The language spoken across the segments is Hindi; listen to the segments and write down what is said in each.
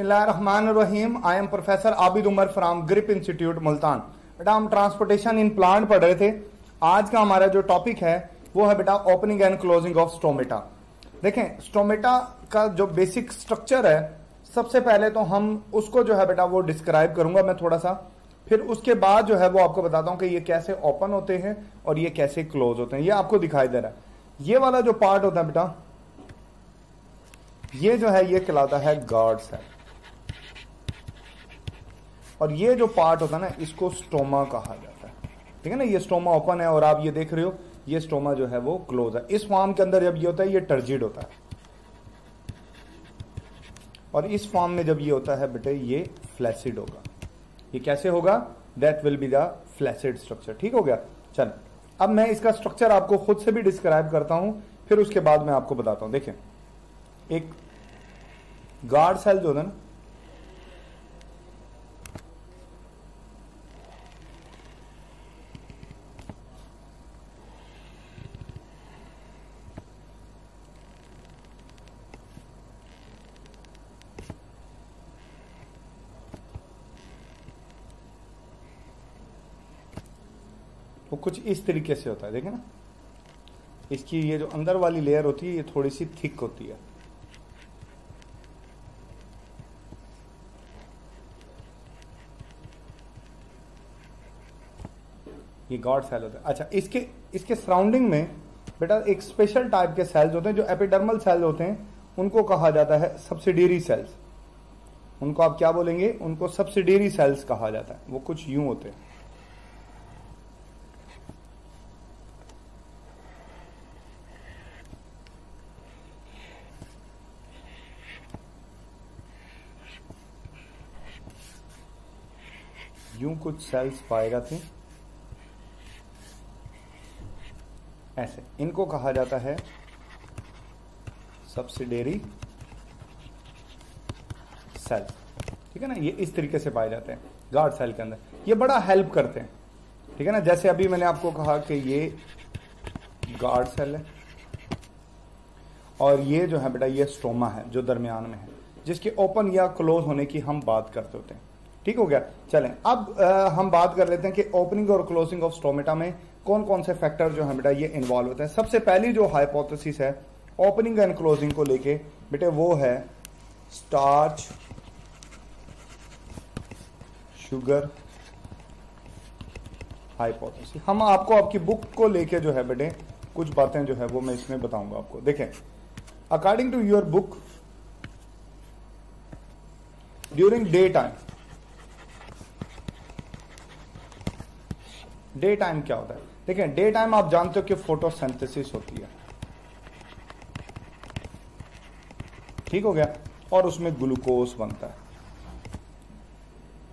बिस्मिल्लाहिर्रहमानिर्रहीम। I am professor Abid Umar from Grip institute Multan. बेटा हम ट्रांसपोर्टेशन इन प्लांट पढ़ रहे थे। आज का हमारा जो टॉपिक है वो है बेटा opening and closing of stomata. देखें स्टोमेटा का जो बेसिक स्ट्रक्चर है, सबसे पहले तो हम उसको जो है बेटा वो डिस्क्राइब करूंगा मैं थोड़ा सा, फिर उसके बाद जो है वो आपको बताता हूं कि ये कैसे ओपन होते हैं और ये कैसे क्लोज होते हैं। ये आपको दिखाई दे रहा है, ये वाला जो पार्ट होता है बेटा, ये जो है ये कहलाता है गार्ड सेल, और ये जो पार्ट होता है ना इसको स्टोमा कहा जाता है। ठीक है ना, ये स्टोमा ओपन है और आप ये देख रहे हो ये स्टोमा जो है वो क्लोज है। इस फॉर्म के अंदर जब ये होता है ये टर्जिड होता है, और इस फॉर्म में जब ये होता है बेटे ये फ्लैसिड होगा। ये कैसे होगा? That will be the flaccid structure. ठीक हो गया। चल अब मैं इसका स्ट्रक्चर आपको खुद से भी डिस्क्राइब करता हूं, फिर उसके बाद मैं आपको बताता हूं। देखें एक गार्ड सेल जो है ना, वो कुछ इस तरीके से होता है। देखें ना, इसकी ये जो अंदर वाली लेयर होती है ये थोड़ी सी थिक होती है। ये गार्ड सेल होता है। अच्छा, इसके सराउंडिंग में बेटा एक स्पेशल टाइप के सेल्स होते हैं जो एपिडर्मल सेल्स होते हैं, उनको कहा जाता है सब्सिडियरी सेल्स। उनको आप क्या बोलेंगे? उनको सब्सिडियरी सेल्स कहा जाता है। वो कुछ यूं होते हैं। यूं कुछ सेल्स पाए जाते हैं ऐसे, इनको कहा जाता है सब्सिडियरी सेल। ठीक है ना, ये इस तरीके से पाए जाते हैं गार्ड सेल के अंदर। ये बड़ा हेल्प करते हैं। ठीक है ना, जैसे अभी मैंने आपको कहा कि ये गार्ड सेल है और ये जो है बेटा ये स्टोमा है जो दरमियान में है, जिसके ओपन या क्लोज होने की हम बात करते होते हैं। ठीक हो गया। चलें अब हम बात कर लेते हैं कि ओपनिंग और क्लोजिंग ऑफ स्टोमेटा में कौन कौन से फैक्टर जो है बेटा ये इन्वॉल्व होते हैं। सबसे पहली जो हाइपोथेसिस है ओपनिंग एंड क्लोजिंग को लेके बेटे वो है स्टार्च शुगर हाइपोथेसिस। हम आपको आपकी बुक को लेके जो है बेटे कुछ बातें जो है वो मैं इसमें बताऊंगा आपको। देखें according to your book during day time क्या होता है? देखें डे टाइम आप जानते हो कि फोटोसिंथेसिस होती है। ठीक हो गया। और उसमें ग्लूकोज बनता है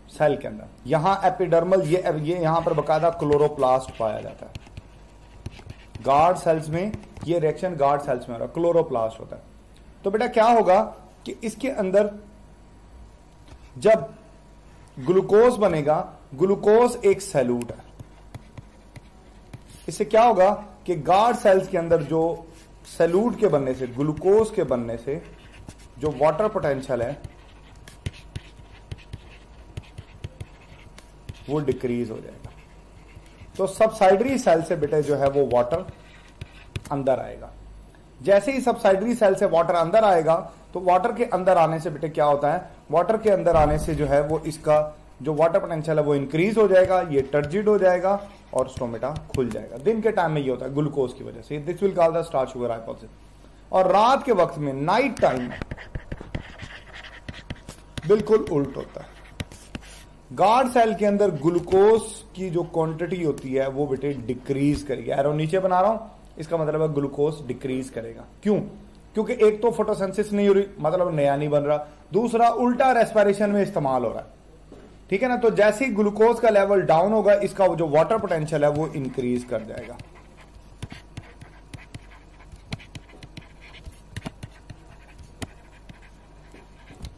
सेल के अंदर। यहां एपिडर्मल ये यहां पर बकायदा क्लोरोप्लास्ट पाया जाता है। गार्ड सेल्स में ये रिएक्शन गार्ड सेल्स में हो रहा है, क्लोरोप्लास्ट होता है। तो बेटा क्या होगा कि इसके अंदर जब ग्लूकोज बनेगा, ग्लूकोज एक सैल्यूट है, इससे क्या होगा कि गार्ड सेल्स के अंदर जो सैल्यूट के बनने से, ग्लूकोज के बनने से जो वाटर पोटेंशियल है वो डिक्रीज हो जाएगा। तो सबसाइडरी सेल से बेटे जो है वो वाटर अंदर आएगा। जैसे ही सबसाइडरी सेल से वाटर अंदर आएगा तो वाटर के अंदर आने से बेटे क्या होता है, वाटर के अंदर आने से जो है वो इसका जो वाटर पोटेंशियल है वो इंक्रीज हो जाएगा, ये टर्जिड हो जाएगा और स्टोमेटा खुल जाएगा। दिन के टाइम में ये होता है ग्लूकोज की वजह से। This will call the starch sugar hypothesis. और रात के वक्त में, नाइट टाइम में बिल्कुल उल्ट होता है। गार्ड सेल के अंदर ग्लूकोज की जो क्वांटिटी होती है वो बेटे डिक्रीज करेगी। एरो नीचे बना रहा हूं, इसका मतलब है ग्लूकोज डिक्रीज करेगा। क्यों? क्योंकि एक तो फोटोसिंथेसिस नहीं हो रही, मतलब नया नहीं बन रहा, दूसरा उल्टा रेस्पिरेशन में इस्तेमाल हो रहा है। ठीक है ना, तो जैसे ही ग्लूकोज का लेवल डाउन होगा इसका जो वाटर पोटेंशियल है वो इंक्रीज कर जाएगा।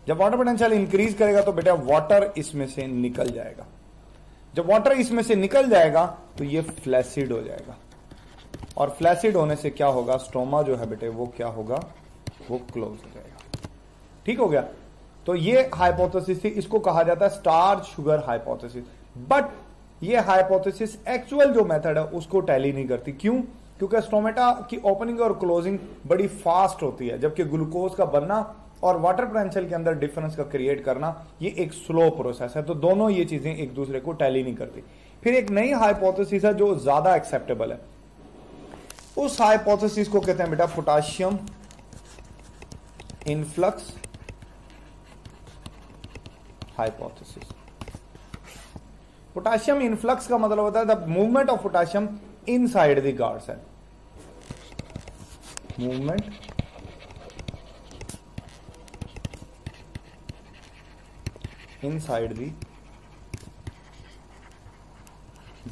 जब वाटर पोटेंशियल इंक्रीज करेगा तो बेटा वाटर इसमें से निकल जाएगा। जब वाटर इसमें से निकल जाएगा तो ये फ्लैसिड हो जाएगा, और फ्लैसिड होने से क्या होगा, स्टोमा जो है बेटे वो क्या होगा, वो क्लोज हो जाएगा। ठीक हो गया। तो ये हाइपोथेसिस थी, इसको कहा जाता है स्टार्च शुगर हाइपोथेसिस। बट ये हाइपोथेसिस एक्चुअल जो मेथड है उसको टैली नहीं करती। क्यों? क्योंकि स्टोमेटा की ओपनिंग और क्लोजिंग बड़ी फास्ट होती है, जबकि ग्लूकोज का बनना और वाटर पोटेंशियल के अंदर डिफरेंस का क्रिएट करना ये एक स्लो प्रोसेस है। तो दोनों ये चीजें एक दूसरे को टैली नहीं करती। फिर एक नई हाइपोथेसिस है जो ज्यादा एक्सेप्टेबल है, उस हाइपोथेसिस को कहते हैं बेटा potassium influx hypothesis. Potassium influx का मतलब होता है the movement of potassium inside the guard cell. Movement inside the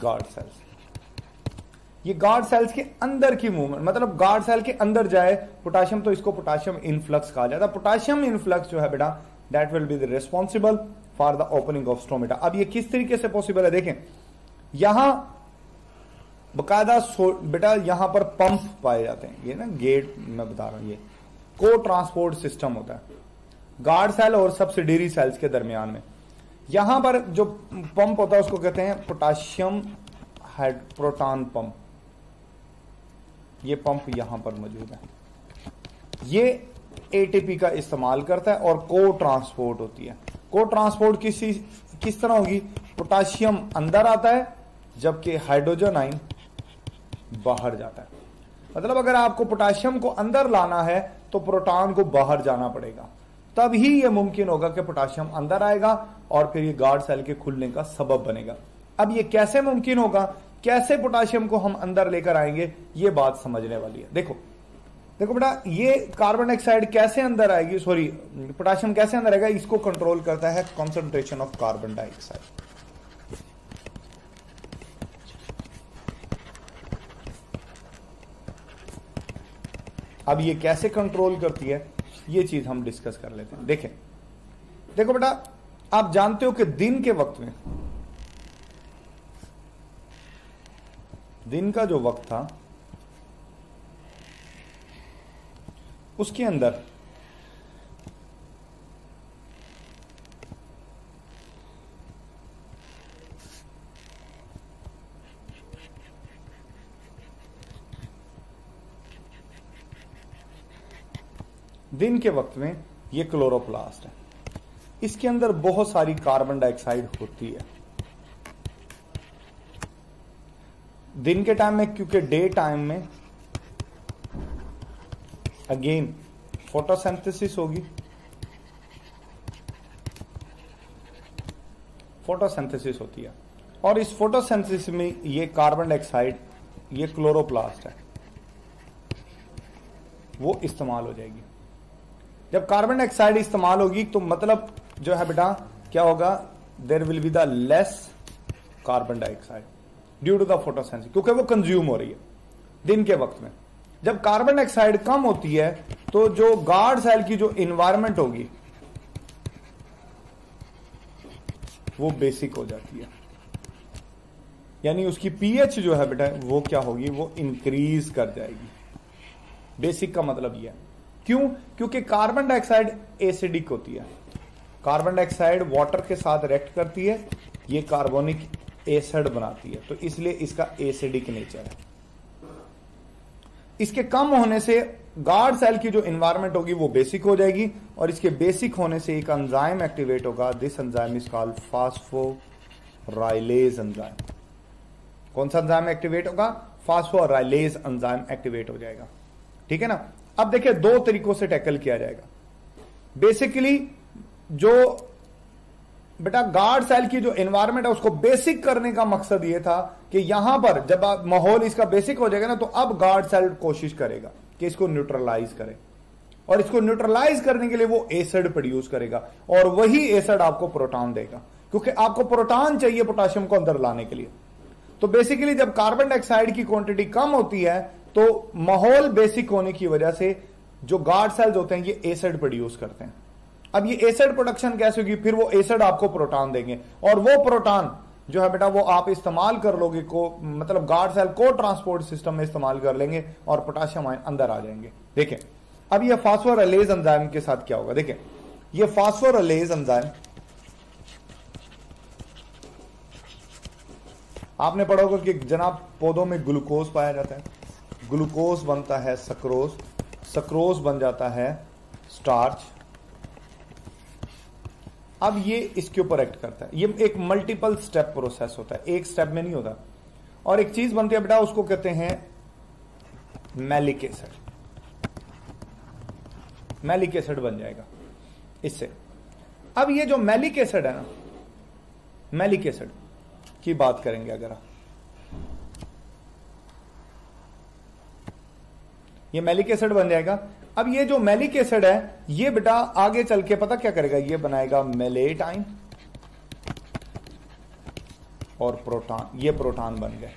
guard cells. ये गार्ड सेल्स के अंदर की मूवमेंट, मतलब गार्ड सेल के अंदर जाए पोटाशियम, तो इसको पोटाशियम इनफ्लक्स कहा जाता है। पोटाशियम इनफ्लक्स जो है बेटा that will be the responsible for the opening of stomata. अब ये किस तरीके से पॉसिबल है देखें, यहां बकायदा बेटा यहां पर पंप पाए जाते हैं, ये ना गेट मैं बता रहा हूं, ये को ट्रांसपोर्ट सिस्टम होता है गार्ड सेल और सब्सिडियरी सेल्स के दरमियान में। यहां पर जो पंप होता है उसको कहते हैं पोटाशियम प्रोटॉन पंप। ये पंप यहां पर मौजूद है, ये एटीपी का इस्तेमाल करता है और को ट्रांसपोर्ट होती है। को ट्रांसपोर्ट किस तरह होगी? पोटाशियम अंदर आता है जबकि हाइड्रोजन आयन बाहर जाता है। मतलब अगर आपको पोटाशियम को अंदर लाना है तो प्रोटॉन को बाहर जाना पड़ेगा, तभी यह मुमकिन होगा कि पोटाशियम अंदर आएगा और फिर ये गार्ड सेल के खुलने का सबब बनेगा। अब ये कैसे मुमकिन होगा, कैसे पोटाशियम को हम अंदर लेकर आएंगे, ये बात समझने वाली है। देखो बेटा, ये कार्बन डाइऑक्साइड कैसे अंदर आएगी, सॉरी पोटाशियम कैसे अंदर आएगा, इसको कंट्रोल करता है कॉन्सेंट्रेशन ऑफ कार्बन डाइऑक्साइड। अब ये कैसे कंट्रोल करती है ये चीज हम डिस्कस कर लेते हैं। देखो बेटा, आप जानते हो कि दिन के वक्त में, दिन का जो वक्त था उसके अंदर दिन के वक्त में ये क्लोरोप्लास्ट है, इसके अंदर बहुत सारी कार्बन डाइऑक्साइड होती है। दिन के टाइम में, क्योंकि डे टाइम में अगेन फोटोसिंथेसिस होगी, फोटोसिंथेसिस होती है और इस फोटोसिंथेसिस में ये कार्बन डाइऑक्साइड, ये क्लोरोप्लास्ट है, वो इस्तेमाल हो जाएगी। जब कार्बन डाइऑक्साइड इस्तेमाल होगी तो मतलब जो है बेटा क्या होगा, there will be the less carbon dioxide due to the photosynthesis, क्योंकि वो कंज्यूम हो रही है दिन के वक्त में। जब कार्बन डाइऑक्साइड कम होती है तो जो गार्ड सेल की जो इन्वायरमेंट होगी वो बेसिक हो जाती है, यानी उसकी पीएच जो है बेटा वो क्या होगी, वो इंक्रीज कर जाएगी। बेसिक का मतलब यह है, क्यों? क्योंकि कार्बन डाइऑक्साइड एसिडिक होती है, कार्बन डाइऑक्साइड वाटर के साथ रिएक्ट करती है, ये कार्बोनिक एसिड बनाती है, तो इसलिए इसका एसिडिक नेचर है। इसके कम होने से गार्ड सेल की जो एनवायरनमेंट होगी वो बेसिक हो जाएगी और इसके बेसिक होने से एक एंजाइम एक्टिवेट होगा, this enzyme is called phosphorylase enzyme. कौन सा एंजाइम एक्टिवेट होगा? फास्फोराइलेज एंजाइम एक्टिवेट हो जाएगा, ठीक है ना। अब देखिए दो तरीकों से टैकल किया जाएगा। बेसिकली जो बेटा गार्ड सेल की जो एनवायरनमेंट है उसको बेसिक करने का मकसद यह था कि यहां पर जब माहौल इसका बेसिक हो जाएगा ना, तो अब गार्ड सेल कोशिश करेगा कि इसको न्यूट्रलाइज करे और इसको न्यूट्रलाइज करने के लिए वो एसिड प्रोड्यूस करेगा और वही एसिड आपको प्रोटॉन देगा, क्योंकि आपको प्रोटॉन चाहिए पोटेशियम को अंदर लाने के लिए। तो बेसिकली जब कार्बन डाइऑक्साइड की क्वांटिटी कम होती है तो माहौल बेसिक होने की वजह से जो गार्ड सेल्स होते हैं ये एसिड प्रोड्यूस करते हैं। अब ये एसिड प्रोडक्शन कैसे होगी? फिर वो एसिड आपको प्रोटॉन देंगे और वो प्रोटॉन जो है बेटा वो आप इस्तेमाल कर लोगे को, मतलब गार्ड सेल को ट्रांसपोर्ट सिस्टम में इस्तेमाल कर लेंगे और पोटेशियम आयन अंदर आ जाएंगे। देखें अब ये फास्फोराइलेज एंजाइम के साथ क्या होगा। देखें ये फास्फोरिलेज एंजाइम, आपने पढ़ा होगा कि जनाब पौधों में ग्लूकोज पाया जाता है, ग्लूकोज बनता है सक्रोज, सक्रोज बन जाता है स्टार्च। अब ये इसके ऊपर एक्ट करता है। ये एक मल्टीपल स्टेप प्रोसेस होता है, एक स्टेप में नहीं होता। और एक चीज बनती है बेटा, उसको कहते हैं मैलिक एसिड। मैलिक एसिड बन जाएगा इससे। अब ये जो मैलिक एसिड है ना, मैलिक एसिड की बात करेंगे अगर आप, ये मैलिक एसिड बन जाएगा। अब ये जो मैलिक एसिड है ये बेटा आगे चल के पता क्या करेगा, ये बनाएगा मेलेटाइन और प्रोटॉन। ये प्रोटॉन बन गए,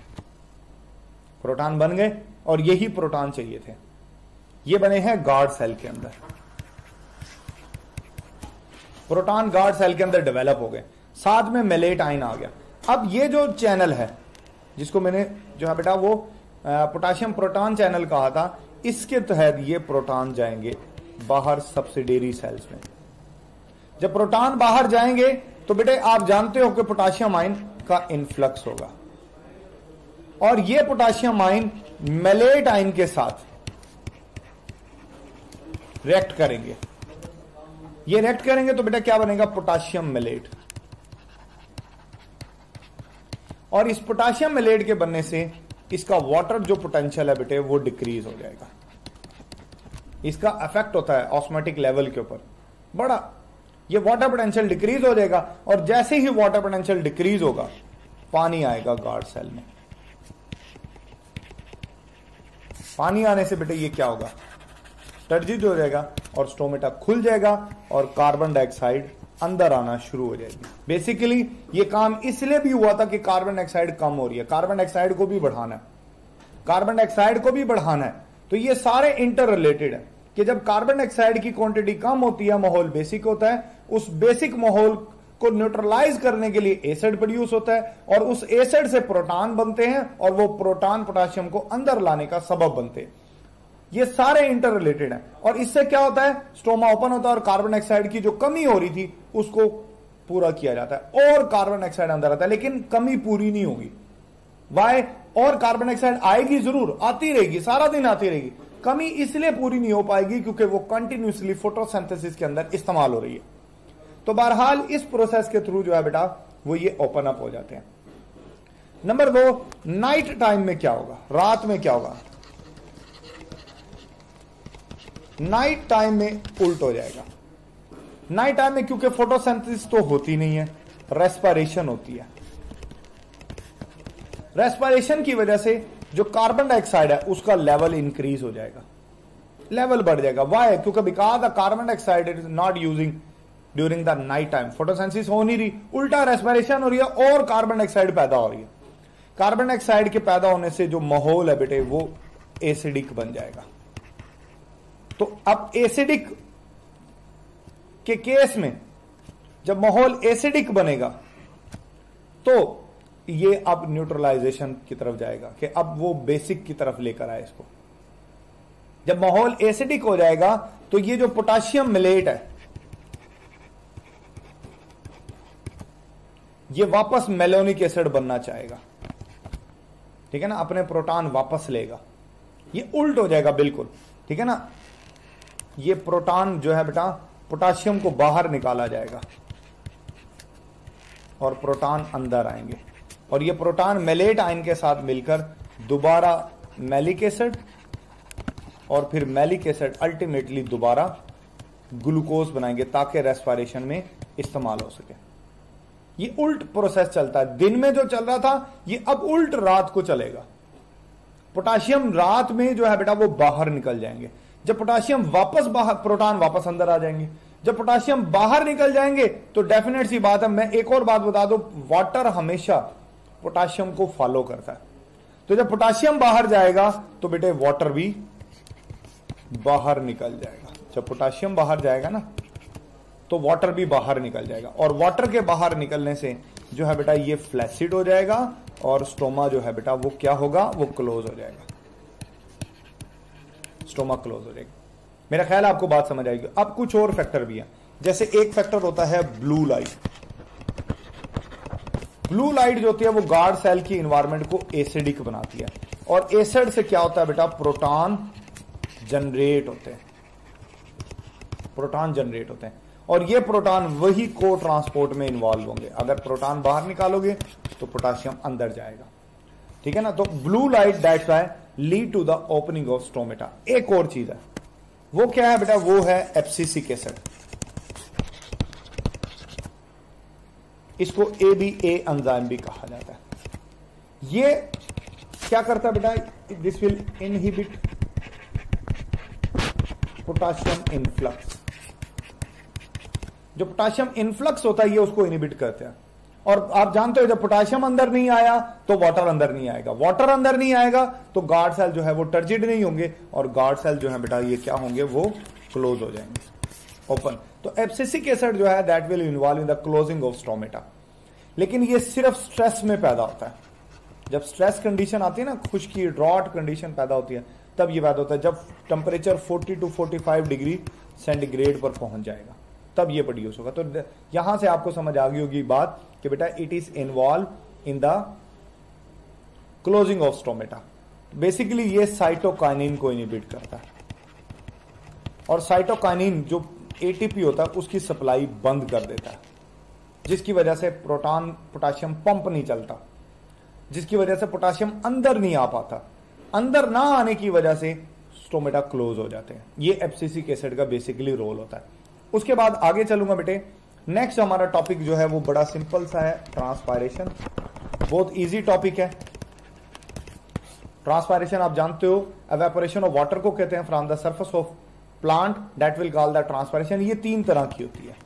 प्रोटॉन बन गए और यही प्रोटॉन चाहिए थे। ये बने हैं गार्ड सेल के अंदर, प्रोटॉन गार्ड सेल के अंदर डेवलप हो गए, साथ में मेलेटाइन आ गया। अब ये जो चैनल है जिसको मैंने जो है बेटा वो पोटेशियम प्रोटॉन चैनल कहा था, इसके तहत ये प्रोटॉन जाएंगे बाहर सब्सिडियरी सेल्स में। जब प्रोटॉन बाहर जाएंगे तो बेटे आप जानते हो कि पोटेशियम आयन का इनफ्लक्स होगा और ये पोटेशियम आयन मेलेटाइन के साथ रिएक्ट करेंगे। ये रिएक्ट करेंगे तो बेटा क्या बनेगा, पोटेशियम मेलेट। और इस पोटेशियम मेलेट के बनने से इसका वाटर जो पोटेंशियल है बेटे वो डिक्रीज हो जाएगा। इसका इफेक्ट होता है ऑस्मोटिक लेवल के ऊपर बड़ा, ये वाटर पोटेंशियल डिक्रीज हो जाएगा। और जैसे ही वाटर पोटेंशियल डिक्रीज होगा पानी आएगा गार्ड सेल में। पानी आने से बेटे ये क्या होगा, टर्जिड हो जाएगा और स्टोमेटा खुल जाएगा और कार्बन डाइऑक्साइड अंदर आना शुरू हो जाएगी। बेसिकली ये काम इसलिए भी हुआ था कि कार्बन डाइऑक्साइड कम हो रही है, कार्बन डाइऑक्साइड को भी बढ़ाना है, कार्बन डाइऑक्साइड को भी बढ़ाना है। तो ये सारे इंटर रिलेटेड है कि जब कार्बन डाइऑक्साइड की क्वांटिटी कम होती है, माहौल बेसिक होता है, उस बेसिक माहौल को न्यूट्रलाइज करने के लिए एसिड प्रोड्यूस होता है और उस एसिड से प्रोटॉन बनते हैं और वो प्रोटॉन पोटेशियम को अंदर लाने का सबब बनते हैं। ये सारे इंटर रिलेटेड हैं और इससे क्या होता है, स्टोमा ओपन होता है और कार्बन डाइऑक्साइड की जो कमी हो रही थी उसको पूरा किया जाता है और कार्बन डाइऑक्साइड अंदर आता है, लेकिन कमी पूरी नहीं होगी। वाई? और कार्बन डाइऑक्साइड आएगी जरूर, आती रहेगी, सारा दिन आती रहेगी, कमी इसलिए पूरी नहीं हो पाएगी क्योंकि वो कंटिन्यूसली फोटोसिंथेसिस के अंदर इस्तेमाल हो रही है। तो बहरहाल इस प्रोसेस के थ्रू जो है बेटा वो ये ओपन अप हो जाते हैं। नंबर 2, नाइट टाइम में क्या होगा, रात में क्या होगा। नाइट टाइम में उल्ट हो जाएगा। नाइट टाइम में क्योंकि फोटोसिंथेसिस तो होती नहीं है, रेस्पिरेशन होती है। रेस्पिरेशन की वजह से जो कार्बन डाइऑक्साइड है उसका लेवल इंक्रीज हो जाएगा, लेवल बढ़ जाएगा। वाई? क्योंकि because the carbon dioxide is not using during the night time, photosynthesis हो नहीं रही, उल्टा रेस्पिरेशन हो रही है और कार्बन डाइऑक्साइड पैदा हो रही है। कार्बन डाइऑक्साइड के पैदा होने से जो माहौल है बेटे वो एसिडिक बन जाएगा। तो अब एसिडिक के केस में जब माहौल एसिडिक बनेगा तो ये अब न्यूट्रलाइजेशन की तरफ जाएगा कि अब वो बेसिक की तरफ लेकर आए इसको। जब माहौल एसिडिक हो जाएगा तो ये जो पोटेशियम मिलेट है ये वापस मेलोनिक एसिड बनना चाहेगा, ठीक है ना, अपने प्रोटॉन वापस लेगा। ये उल्ट हो जाएगा बिल्कुल, ठीक है ना। ये प्रोटॉन जो है बेटा पोटेशियम को बाहर निकाला जाएगा और प्रोटॉन अंदर आएंगे और ये प्रोटॉन मेलेट आयन के साथ मिलकर दोबारा मैलिक एसिड और फिर मैलिक एसिड अल्टीमेटली दोबारा ग्लूकोज बनाएंगे ताकि रेस्पिरेशन में इस्तेमाल हो सके। ये उल्ट प्रोसेस चलता है। दिन में जो चल रहा था ये अब उल्ट रात को चलेगा। पोटेशियम रात में जो है बेटा वो बाहर निकल जाएंगे। जब पोटेशियम वापस बाहर, प्रोटॉन वापस अंदर आ जाएंगे। जब पोटेशियम बाहर निकल जाएंगे तो डेफिनेट सी बात है, मैं एक और बात बता दूं, वाटर हमेशा पोटेशियम को फॉलो करता है। तो जब पोटेशियम बाहर जाएगा तो बेटे वाटर भी बाहर निकल जाएगा। जब पोटेशियम बाहर जाएगा ना तो वाटर भी बाहर निकल जाएगा और वाटर के बाहर निकलने से जो है बेटा ये फ्लैसिड हो जाएगा और स्टोमा जो है बेटा वो क्या होगा, वो क्लोज हो जाएगा, स्टोमा क्लोज हो जाएगा। मेरा ख्याल आपको बात समझ आएगी। अब कुछ और फैक्टर भी है। जैसे एक फैक्टर होता है ब्लू लाइट। ब्लू लाइट जो होती है वो गार्ड सेल की इन्वायरमेंट को एसिडिक बनाती है, और एसिड से क्या होता है बेटा, प्रोटॉन जनरेट होते हैं, प्रोटॉन जनरेट होते हैं, और ये प्रोटॉन वही को ट्रांसपोर्ट में इन्वॉल्व होंगे। अगर प्रोटॉन बाहर निकालोगे तो पोटाशियम अंदर जाएगा, ठीक है ना। तो blue light that's why lead to the opening of stomata. एक और चीज है, वो क्या है बेटा, वो है एब्सिसिक एसिड। इसको ABA एंजाइम भी कहा जाता है। ये क्या करता है बेटा, this will inhibit potassium influx. जो पोटाशियम इनफ्लक्स होता है ये उसको इनहिबिट करते हैं। और आप जानते हो जब पोटाशियम अंदर नहीं आया तो वाटर अंदर नहीं आएगा, वाटर अंदर नहीं आएगा तो गार्ड सेल जो है वो टर्जिड नहीं होंगे, और गार्ड सेल जो है बेटा ये क्या होंगे, वो क्लोज हो जाएंगे, ओपन। तो एब्सिसिक एसिड जो है that will involve in the closing of stomata. लेकिन ये सिर्फ स्ट्रेस में पैदा होता है। जब स्ट्रेस कंडीशन आती है ना, खुश्की ड्रॉट कंडीशन पैदा होती है, तब ये पैदा होता है। जब टेम्परेचर 40 to 45 डिग्री सेंटीग्रेड पर पहुंच जाएगा तब ये प्रोड्यूस होगा। तो यहां से आपको समझ आ गई होगी बात कि बेटा it is involve in the closing of stomata. Basically ये साइटोकाइनिन को इनहिबिट करता है, और साइटोकाइनिन जो ATP होता है उसकी सप्लाई बंद कर देता है, जिसकी वजह से पोटाशियम पंप नहीं चलता, जिसकी वजह से पोटाशियम अंदर नहीं आ पाता। अंदर ना आने की वजह से स्टोमेटा क्लोज हो जाते हैं। ये एब्सिसिक एसिड का बेसिकली रोल होता है। उसके बाद आगे चलूंगा बेटे। नेक्स्ट हमारा टॉपिक जो है वो बड़ा सिंपल सा है, ट्रांसपायरेशन। बहुत इजी टॉपिक है ट्रांसपायरेशन। आप जानते हो एवेपोरेशन ऑफ वाटर को कहते हैं from the surface of plant, that will call the transpiration. ये 3 तरह की होती है,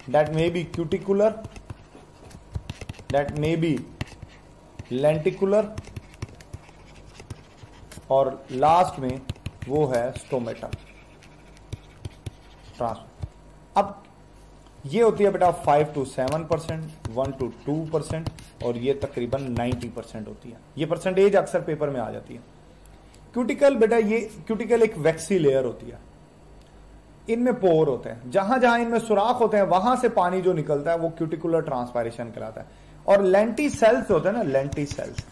that may be cuticular, that may be lenticular, और लास्ट में वो है स्टोमेटल ट्रांसफर। अब ये होती है बेटा 5 to 7%, 1 to 2%, और ये तकरीबन 90% होती है। ये परसेंटेज अक्सर पेपर में आ जाती है। क्यूटिकल बेटा, ये क्यूटिकल एक वैक्सी लेयर होती है, इनमें पोर होते हैं, जहां जहां इनमें सुराख होते हैं वहां से पानी जो निकलता है वो क्यूटिकुलर ट्रांसपायरेशन कहलाता है। और लेंटी सेल्स होते हैं ना, लेंटी सेल्स,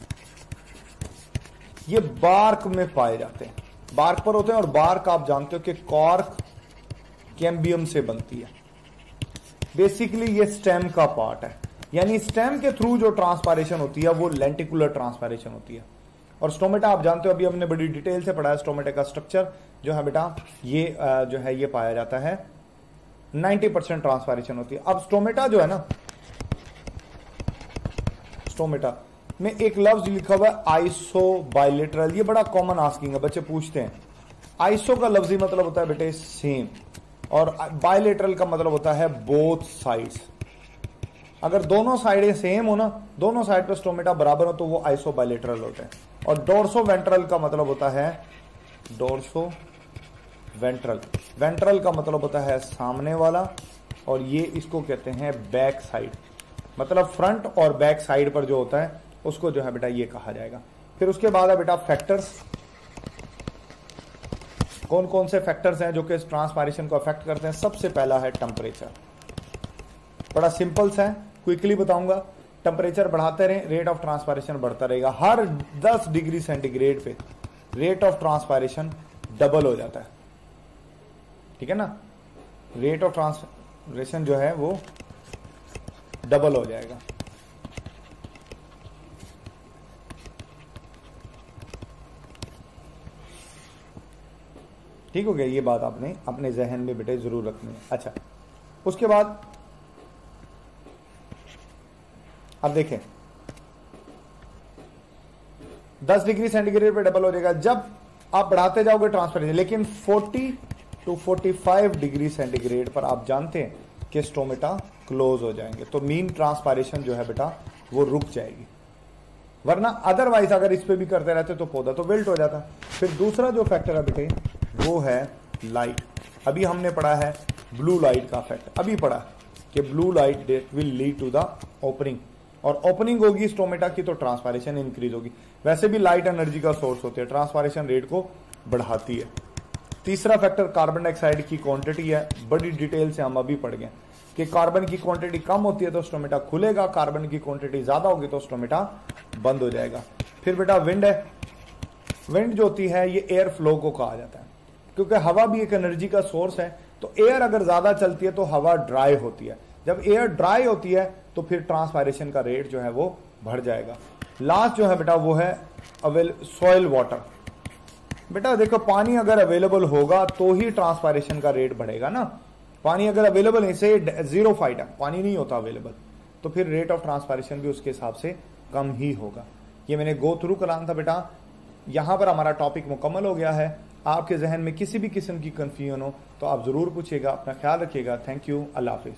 ये बार्क में पाए जाते हैं, बार्क पर होते हैं। और बार्क आप जानते हो कि कॉर्क कैम्बियम से बनती है। बेसिकली ये स्टेम का पार्ट है, यानी स्टेम के थ्रू जो ट्रांसपायरेशन होती है वो लेंटिकुलर ट्रांसपायरेशन होती है। और स्टोमेटा आप जानते हो, अभी हमने बड़ी डिटेल से पढ़ा है स्टोमेटा का स्ट्रक्चर जो है बेटा, ये जो है ये पाया जाता है 90% ट्रांसपायरेशन होती है। अब स्टोमेटा जो है ना, स्टोमेटा में एक लफ्ज लिखा हुआ है आइसो बायलेटरल। ये बड़ा कॉमन आस्किंग है, बच्चे पूछते हैं। आइसो का लफ्जी मतलब होता है बेटे सेम, और बायलेटरल का मतलब होता है बोथ साइड्स। अगर दोनों साइडें सेम हो ना, दोनों साइड पे स्टोमेटा बराबर हो, तो वो आइसो बायलेटरल होते हैं। और डोर्सो वेंट्रल का मतलब होता है, डोर्सो वेंट्रल, वेंट्रल का मतलब होता है सामने वाला, और ये इसको कहते हैं बैक साइड, मतलब फ्रंट और बैक साइड पर जो होता है उसको जो है बेटा ये कहा जाएगा। फिर उसके बाद है बेटा फैक्टर्स। कौन कौन से फैक्टर्स हैं जो कि इस ट्रांसपायरेशन को अफेक्ट करते हैं? सबसे पहला है टेम्परेचर। बड़ा सिंपल सा है, क्विकली बताऊंगा। टेम्परेचर बढ़ाते रहें, रेट ऑफ ट्रांसपायरेशन बढ़ता रहेगा। हर 10 डिग्री सेंटीग्रेड पे रेट ऑफ ट्रांसपायरेशन डबल हो जाता है, ठीक है ना। रेट ऑफ ट्रांसपायरेशन जो है वो डबल हो जाएगा। ठीक हो गया, ये बात आपने अपने जहन में बेटे जरूर रखनी है। अच्छा, उसके बाद अब देखें 10 डिग्री सेंटीग्रेड पे डबल हो जाएगा जब आप बढ़ाते जाओगे ट्रांसपेरेंसी। लेकिन 40 to 45 डिग्री सेंटीग्रेड पर आप जानते हैं कि स्टोमेटा क्लोज हो जाएंगे, तो मीन ट्रांसपायरेशन जो है बेटा वो रुक जाएगी। वरना अदरवाइज अगर इस पे भी करते रहते तो पौधा तो विल्ट हो जाता। फिर दूसरा जो फैक्टर है बेटे वो है लाइट। अभी हमने पढ़ा है ब्लू लाइट का फैक्टर, अभी पढ़ा कि blue light that will lead to the opening, और ओपनिंग होगी स्टोमेटा की तो ट्रांसपायरेशन इंक्रीज होगी। वैसे भी लाइट एनर्जी का सोर्स होती है, ट्रांसपायरेशन रेट को बढ़ाती है। तीसरा फैक्टर कार्बन डाइऑक्साइड की क्वांटिटी है। बड़ी डिटेल से हम अभी पढ़ गए कि कार्बन की क्वांटिटी कम होती है तो स्टोमेटा खुलेगा, कार्बन की क्वांटिटी ज्यादा होगी तो स्टोमेटा बंद हो जाएगा। फिर बेटा विंड है। विंड जो होती है ये एयर फ्लो को कहा जाता है, क्योंकि हवा भी एक एनर्जी का सोर्स है। तो एयर अगर ज्यादा चलती है तो हवा ड्राई होती है। जब एयर ड्राई होती है तो फिर ट्रांसपायरेशन का रेट जो है वो बढ़ जाएगा। लास्ट जो है बेटा वो है सॉइल वाटर। बेटा देखो पानी अगर अवेलेबल होगा तो ही ट्रांसपायरेशन का रेट बढ़ेगा ना। पानी अगर अवेलेबल है, से जीरो फाइट है, पानी नहीं होता अवेलेबल, तो फिर रेट ऑफ ट्रांसपायरेशन भी उसके हिसाब से कम ही होगा। ये मैंने गो थ्रू कराना था बेटा। यहां पर हमारा टॉपिक मुकम्मल हो गया है। आपके जहन में किसी भी किस्म की कंफ्यूजन हो तो आप जरूर पूछिएगा। अपना ख्याल रखिएगा। Thank you. Allah Hafiz.